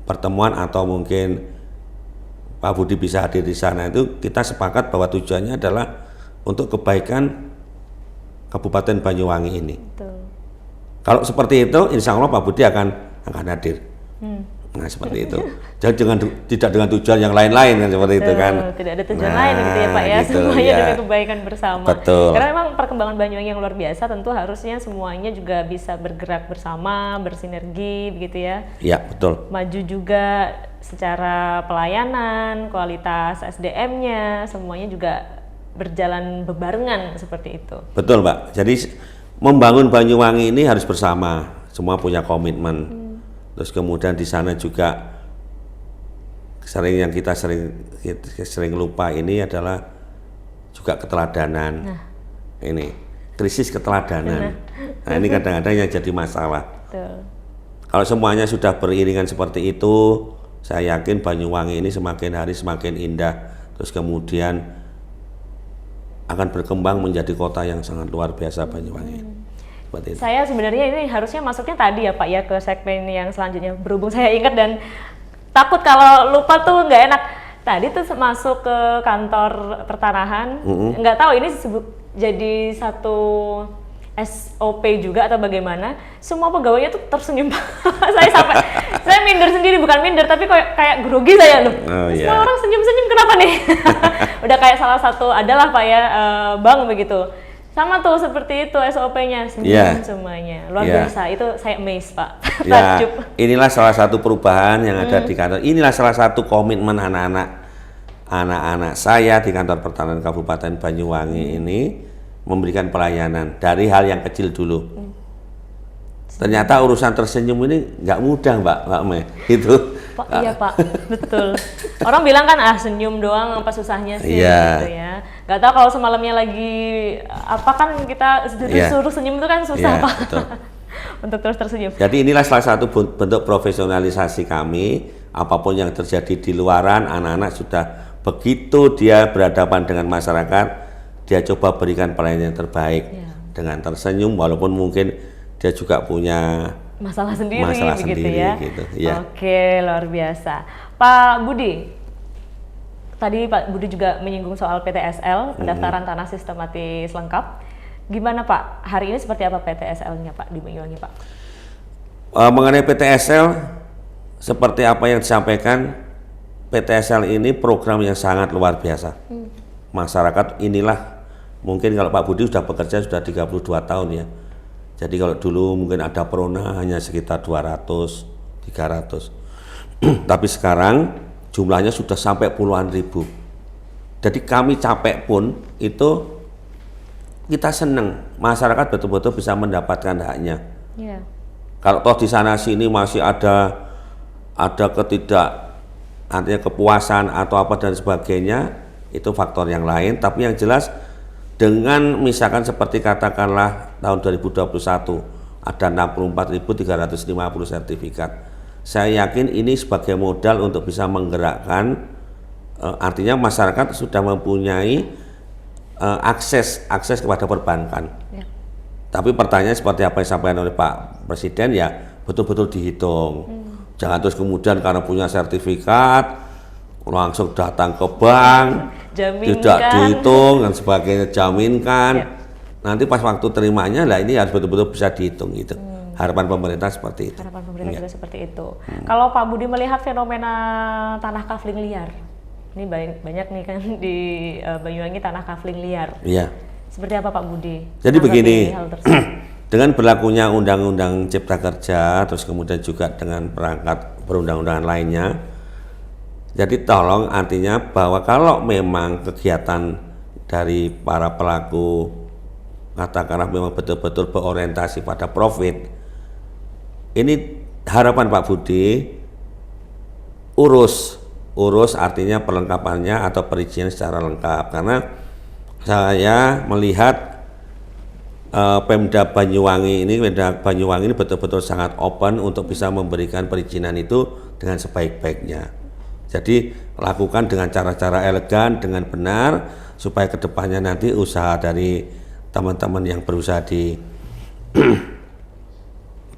pertemuan atau mungkin Pak Budi bisa hadir di sana, itu kita sepakat bahwa tujuannya adalah untuk kebaikan Kabupaten Banyuwangi ini. Betul. Kalau seperti itu, insya Allah Pak Budi akan hadir. Nah seperti itu. Jadi tidak dengan tujuan yang lain-lain kan, seperti itu kan. Tidak ada tujuan lain gitu ya Pak ya. Gitu, semuanya demi kebaikan bersama. Betul. Karena memang perkembangan Banyuwangi yang luar biasa, tentu harusnya semuanya juga bisa bergerak bersama, bersinergi begitu ya. Iya betul. Maju juga secara pelayanan, kualitas SDM-nya, semuanya juga berjalan bebarengan seperti itu. Betul Pak. Jadi membangun Banyuwangi ini harus bersama, semua punya komitmen. Terus kemudian di sana juga yang kita sering lupa ini adalah juga keteladanan. Ini krisis keteladanan. Nah ini kadang-kadang yang jadi masalah. Betul. Kalau semuanya sudah beriringan seperti itu, saya yakin Banyuwangi ini semakin hari semakin indah. Terus kemudian akan berkembang menjadi kota yang sangat luar biasa Banyuwangi. Saya sebenarnya ini harusnya masuknya tadi ya Pak ya ke segmen yang selanjutnya, berhubung saya ingat dan takut kalau lupa tuh nggak enak. Tadi tuh masuk ke kantor pertanahan, nggak tahu ini jadi satu SOP juga atau bagaimana, semua pegawainya tuh tersenyum. saya minder sendiri, bukan minder tapi kayak grogi saya loh. Semua orang senyum-senyum, kenapa nih? Udah kayak salah satu adalah Pak ya, Bang begitu. Sama tuh seperti itu SOP-nya, senyum semuanya. Luar biasa, itu saya amazed Pak. Inilah salah satu perubahan yang ada di kantor. Inilah salah satu komitmen anak-anak saya di kantor pertanahan Kabupaten Banyuwangi ini. memberikan pelayanan dari hal yang kecil dulu. Ternyata urusan tersenyum ini nggak mudah, Mbak Mei. Itu. Pak, iya Pak, betul. Orang bilang kan senyum doang apa susahnya sih, Iya. gitu ya. Gak tahu kalau semalamnya lagi apa kan kita suruh senyum itu kan susah Iya, Pak. betul. Untuk terus tersenyum. Jadi inilah salah satu bentuk profesionalisasi kami. Apapun yang terjadi di luaran, anak-anak sudah begitu dia berhadapan dengan masyarakat, dia coba berikan pelayanan yang terbaik dengan tersenyum, walaupun mungkin dia juga punya masalah sendiri begitu sendiri, ya. gitu, ya. Oke, luar biasa. Pak Budi, tadi Pak Budi juga menyinggung soal PTSL, pendaftaran tanah sistematis lengkap. Gimana Pak? Hari ini seperti apa PTSL-nya Pak di Banyuwangi Pak? Mengenai PTSL, seperti apa yang disampaikan, PTSL ini program yang sangat luar biasa. Masyarakat inilah, mungkin kalau Pak Budi sudah bekerja sudah 32 tahun ya. Jadi kalau dulu mungkin ada Prona hanya sekitar 200, 300. Tapi sekarang jumlahnya sudah sampai puluhan ribu. Jadi kami capek pun itu kita senang masyarakat betul-betul bisa mendapatkan haknya. Yeah. Kalau toh di sana sini masih ada artinya kepuasan atau apa dan sebagainya, itu faktor yang lain. Tapi yang jelas dengan misalkan seperti katakanlah tahun 2021 ada 64.350 sertifikat. Saya yakin ini sebagai modal untuk bisa menggerakkan, artinya masyarakat sudah mempunyai akses kepada perbankan. Ya. Tapi pertanyaan seperti apa yang disampaikan oleh Pak Presiden ya betul-betul dihitung. Jangan terus kemudian karena punya sertifikat langsung datang ke bank, jaminkan, tidak dihitung dan sebagainya, jaminkan. Ya. Nanti pas waktu terimanya lah ini harus betul-betul bisa dihitung gitu. Harapan pemerintah seperti itu. Harapan pemerintah juga seperti itu. Kalau Pak Budi melihat fenomena tanah kafling liar, ini banyak nih kan di Banyuwangi tanah kafling liar. Iya. Seperti apa Pak Budi? Jadi begini, dengan berlakunya Undang-Undang Cipta Kerja, terus kemudian juga dengan perangkat perundang-undangan lainnya, jadi tolong artinya bahwa kalau memang kegiatan dari para pelaku katakanlah memang betul-betul berorientasi pada profit, ini harapan Pak Budi urus artinya perlengkapannya atau perizinan secara lengkap, karena saya melihat Pemda Banyuwangi ini betul-betul sangat open untuk bisa memberikan perizinan itu dengan sebaik-baiknya. Jadi lakukan dengan cara-cara elegan, dengan benar, supaya kedepannya nanti usaha dari teman-teman yang berusaha di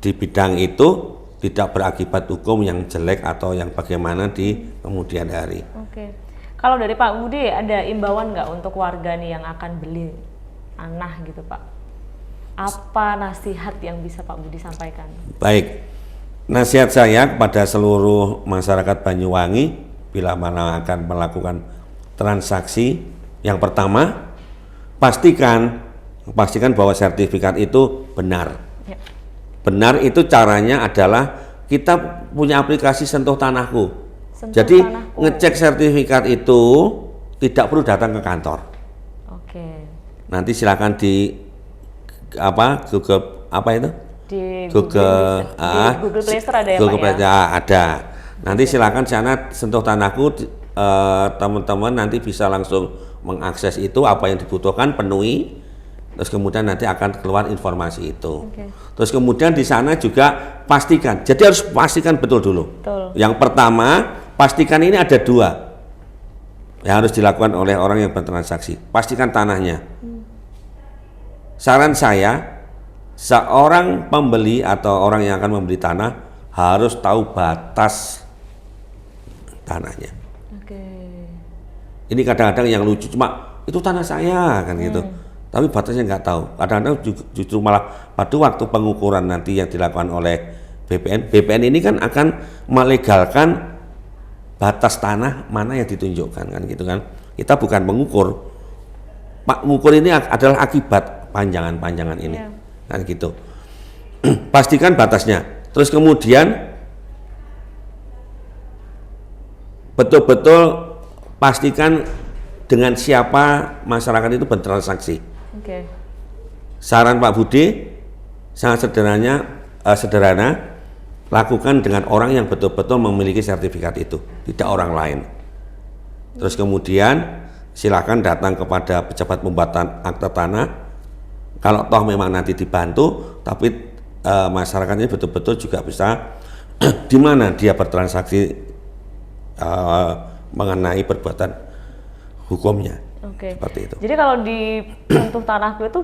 bidang itu tidak berakibat hukum yang jelek atau yang bagaimana di kemudian hari. Oke. Kalau dari Pak Budi ada imbauan nggak untuk warga nih yang akan beli tanah gitu Pak? Apa nasihat yang bisa Pak Budi sampaikan? Baik, nasihat saya kepada seluruh masyarakat Banyuwangi bila mana akan melakukan transaksi, yang pertama pastikan bahwa sertifikat itu benar. Ya. Benar itu caranya adalah kita punya aplikasi Sentuh Tanahku. Jadi ngecek sertifikat itu tidak perlu datang ke kantor. Oke. Nanti silakan di Google di Google Play Store ada ya Google Pak ya? Ada. Nanti silakan sana Sentuh Tanahku, teman-teman nanti bisa langsung mengakses itu, apa yang dibutuhkan penuhi, terus kemudian nanti akan keluar informasi itu. Okay. Terus kemudian di sana juga pastikan, jadi harus pastikan betul dulu. Betul. Yang pertama, pastikan ini ada dua yang harus dilakukan oleh orang yang bertransaksi. Pastikan tanahnya. Saran saya, seorang pembeli atau orang yang akan membeli tanah harus tahu batas tanahnya. Oke. Ini kadang-kadang yang lucu, cuma itu tanah saya kan gitu. Tapi batasnya nggak tahu. Kadang-kadang justru malah pada waktu pengukuran nanti yang dilakukan oleh BPN ini kan akan melegalkan batas tanah mana yang ditunjukkan kan gitu kan. Kita bukan mengukur. Mengukur ini adalah akibat panjangan ini. Kan gitu. Pastikan batasnya. Terus kemudian betul-betul pastikan dengan siapa masyarakat itu bertransaksi. Okay. saran Pak Budi sangat sederhana, lakukan dengan orang yang betul-betul memiliki sertifikat itu, tidak orang lain. Terus kemudian silakan datang kepada pejabat pembuatan akta tanah. Kalau toh memang nanti dibantu, tapi masyarakatnya betul-betul juga bisa di mana dia bertransaksi mengenai perbuatan hukumnya. Seperti itu. Jadi kalau di Sentuh Tanahku itu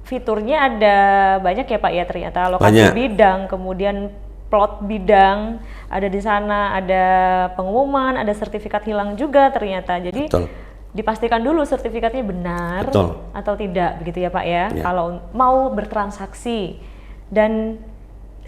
fiturnya ada banyak ya Pak ya, ternyata lokasi bidang, kemudian plot bidang ada di sana, ada pengumuman, ada sertifikat hilang juga ternyata. Jadi dipastikan dulu sertifikatnya benar atau tidak begitu ya Pak ya. Kalau mau bertransaksi, dan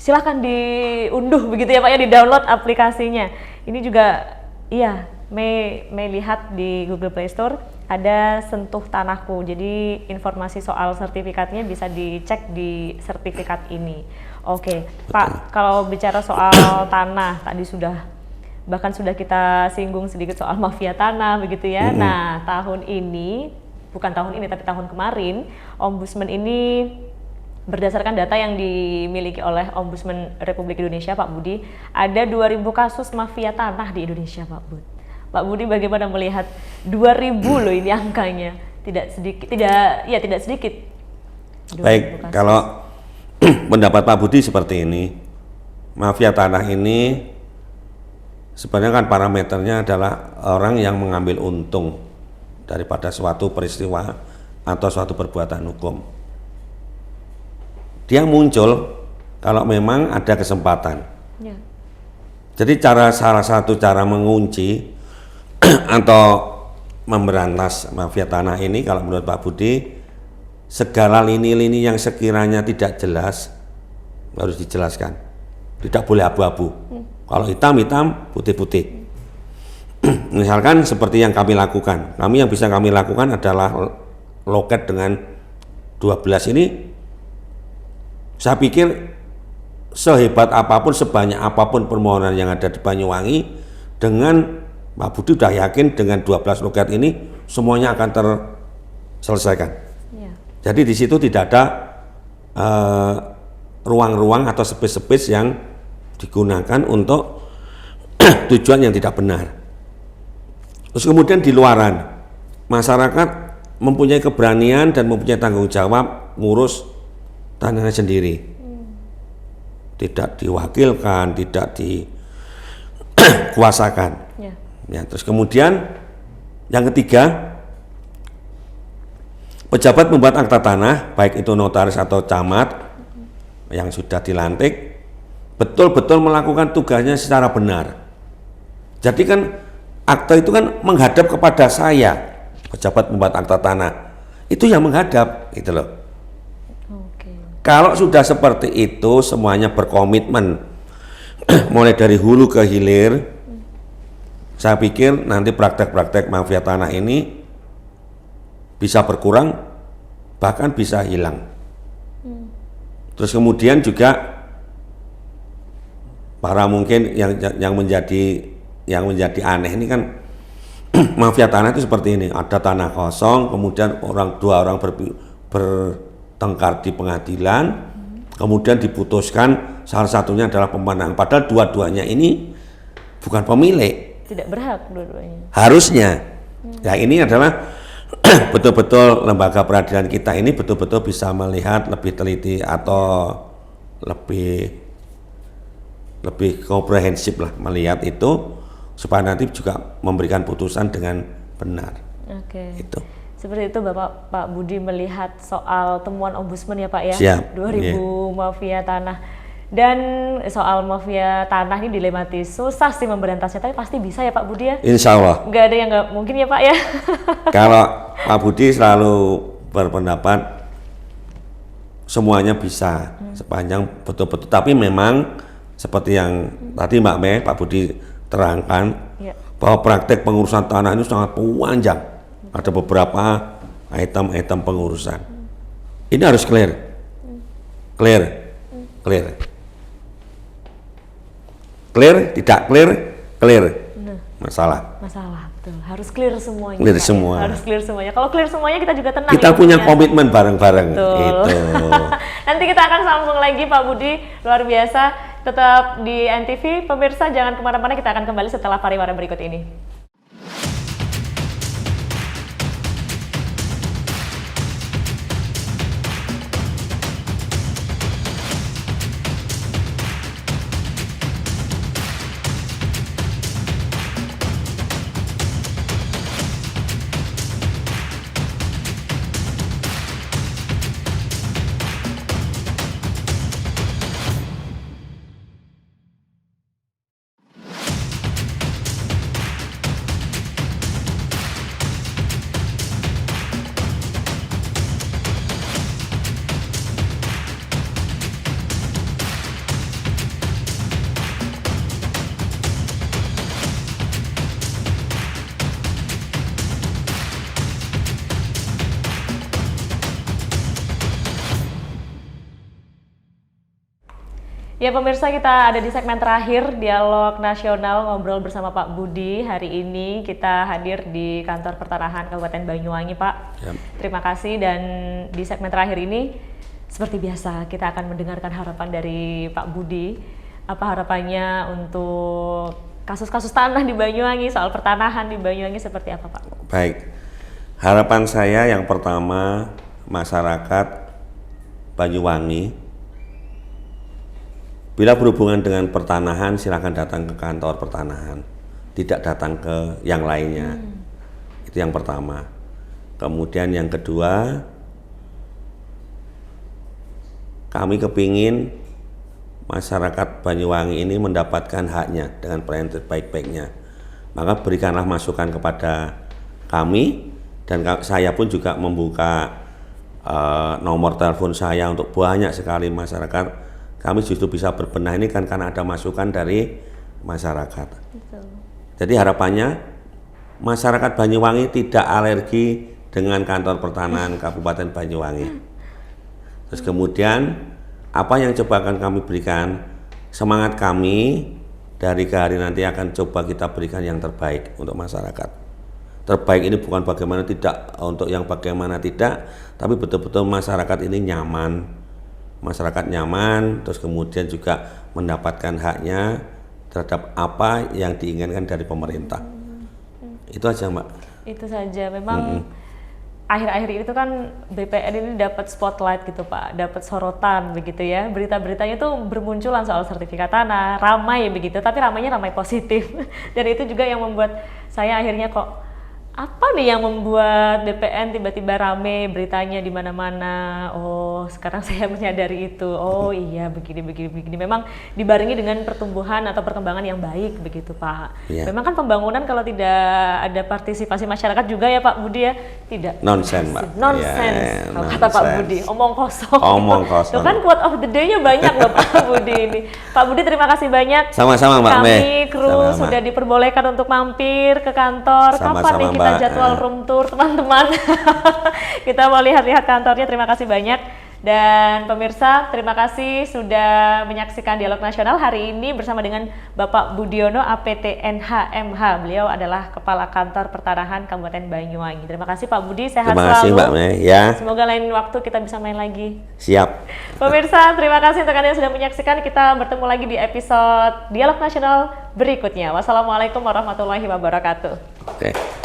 silahkan diunduh begitu ya Pak ya, di-download aplikasinya. Ini juga iya, Mei lihat di Google Play Store ada Sentuh Tanahku. Jadi informasi soal sertifikatnya bisa dicek di sertifikat ini. Oke, Pak, kalau bicara soal tanah tadi bahkan sudah kita singgung sedikit soal mafia tanah begitu ya. Nah, bukan tahun ini tapi tahun kemarin, Ombudsman ini berdasarkan data yang dimiliki oleh Ombudsman Republik Indonesia Pak Budi, ada 2.000 kasus mafia tanah di Indonesia Pak Bud. Pak Budi bagaimana melihat 2.000 loh ini angkanya, tidak sedikit. Baik, kalau pendapat Pak Budi seperti ini, mafia tanah ini sebenarnya kan parameternya adalah orang yang mengambil untung daripada suatu peristiwa atau suatu perbuatan hukum. Dia muncul kalau memang ada kesempatan. Jadi salah satu cara mengunci atau memberantas mafia tanah ini kalau menurut Pak Budi, segala lini-lini yang sekiranya tidak jelas harus dijelaskan, tidak boleh abu-abu. Kalau hitam, putih-putih. Misalkan seperti yang kami lakukan, yang bisa kami lakukan adalah loket dengan 12 ini. Saya pikir sehebat apapun, sebanyak apapun permohonan yang ada di Banyuwangi, dengan Pak Budi sudah yakin dengan 12 loket ini semuanya akan terselesaikan. Jadi di situ tidak ada ruang-ruang atau space-space yang digunakan untuk tujuan yang tidak benar. Terus kemudian di luaran, masyarakat mempunyai keberanian dan mempunyai tanggung jawab ngurus tanahnya sendiri. Tidak diwakilkan, tidak dikuasakan. Ya, terus kemudian yang ketiga, pejabat membuat akta tanah, baik itu notaris atau camat yang sudah dilantik, betul-betul melakukan tugasnya secara benar. Jadi kan akta itu kan menghadap kepada saya, pejabat membuat akta tanah, itu yang menghadap, gitu loh. Kalau sudah seperti itu, semuanya berkomitmen, mulai dari hulu ke hilir, saya pikir nanti praktek-praktek mafia tanah ini bisa berkurang, bahkan bisa hilang. Terus kemudian juga para mungkin yang menjadi aneh ini kan mafia tanah itu seperti ini, ada tanah kosong, kemudian dua orang bertengkar di pengadilan, kemudian diputuskan salah satunya adalah pemenang, padahal dua-duanya ini bukan pemilik. Tidak berhak dua-duanya. Harusnya. Ya ini adalah betul-betul lembaga peradilan kita ini betul-betul bisa melihat lebih teliti atau lebih komprehensif lah melihat itu, supaya nanti juga memberikan putusan dengan benar. Itu. Seperti itu Pak Budi melihat soal temuan Ombudsman ya Pak ya. Siap. 2.000 mafia tanah. Dan soal mafia tanah ini dilematis, susah sih memberantasnya, tapi pasti bisa ya Pak Budi ya? Insya Allah. Nggak ada yang nggak mungkin ya Pak ya? Kalau Pak Budi selalu berpendapat semuanya bisa, sepanjang betul-betul, tapi memang seperti yang tadi Mbak Mei, Pak Budi terangkan, bahwa praktek pengurusan tanah ini sangat panjang. Ada beberapa item-item pengurusan. Ini harus clear. Clear, tidak clear, clear. Masalah. Betul, harus clear semuanya. Clear Pak, semua. Ya? Harus clear semuanya. Kalau clear semuanya kita juga tenang. Kita punya komitmen bareng-bareng. Itu. Nanti kita akan sambung lagi Pak Budi, luar biasa. Tetap di NTV, pemirsa jangan kemana-mana, kita akan kembali setelah pariwara berikut ini. Ya pemirsa, kita ada di segmen terakhir Dialog Nasional ngobrol bersama Pak Budi. Hari ini kita hadir di Kantor Pertanahan Kabupaten Banyuwangi, Pak. Ya. Terima kasih, dan di segmen terakhir ini seperti biasa kita akan mendengarkan harapan dari Pak Budi. Apa harapannya untuk kasus-kasus tanah di Banyuwangi, soal pertanahan di Banyuwangi seperti apa, Pak? Baik. Harapan saya yang pertama, masyarakat Banyuwangi bila berhubungan dengan pertanahan, silakan datang ke kantor pertanahan, tidak datang ke yang lainnya. Itu yang pertama. Kemudian yang kedua, kami kepingin masyarakat Banyuwangi ini mendapatkan haknya dengan pelayanan terbaik-baiknya. Maka berikanlah masukan kepada kami, dan saya pun juga membuka nomor telepon saya untuk banyak sekali masyarakat. Kami justru bisa berbenah ini kan karena ada masukan dari masyarakat. Betul. Jadi harapannya masyarakat Banyuwangi tidak alergi dengan kantor pertanahan Kabupaten Banyuwangi. Terus kemudian apa yang coba akan kami berikan, semangat kami dari ke hari nanti akan coba kita berikan yang terbaik untuk masyarakat. Terbaik ini bukan bagaimana tidak, untuk yang bagaimana tidak, tapi betul-betul masyarakat ini nyaman. Masyarakat nyaman, terus kemudian juga mendapatkan haknya terhadap apa yang diinginkan dari pemerintah. Itu aja, Mbak. Itu saja. Memang akhir-akhir ini tuh kan BPN ini dapat spotlight gitu, Pak, dapat sorotan begitu ya. Berita-beritanya tuh bermunculan soal sertifikat tanah, ramai begitu, tapi ramainya ramai positif. Dan itu juga yang membuat saya akhirnya kok, apa nih yang membuat BPN tiba-tiba rame beritanya di mana-mana? Oh, sekarang saya menyadari itu. Oh iya, begini. Memang dibarengi dengan pertumbuhan atau perkembangan yang baik begitu, Pak. Ya. Memang kan pembangunan kalau tidak ada partisipasi masyarakat juga ya, Pak Budi ya, tidak. Nonsen, Mbak. Nonsense, Ya, kalau kata Pak Budi, omong kosong. Omong kosong. Tuh kan quote of the day-nya banyak loh Pak Budi ini. Pak Budi, terima kasih banyak. Sama-sama, Mbak Mei. Kami kru Sama-sama. sudah diperbolehkan untuk mampir ke kantor. Sama-sama, Kapan nih kita Mbak. jadwal room tour, teman-teman? Kita mau lihat-lihat kantornya. Terima kasih banyak. Dan pemirsa, terima kasih sudah menyaksikan Dialog Nasional hari ini bersama dengan Bapak Budiono APTNH MH. Beliau adalah Kepala Kantor Pertanahan Kabupaten Banyuwangi. Terima kasih Pak Budi, sehat Terima kasih, selalu. Mbak Mei. Ya, Semoga lain waktu kita bisa main lagi. siap. Pemirsa, terima kasih untuk Anda yang sudah menyaksikan. Kita bertemu lagi di episode Dialog Nasional berikutnya. Wassalamualaikum warahmatullahi wabarakatuh. Oke.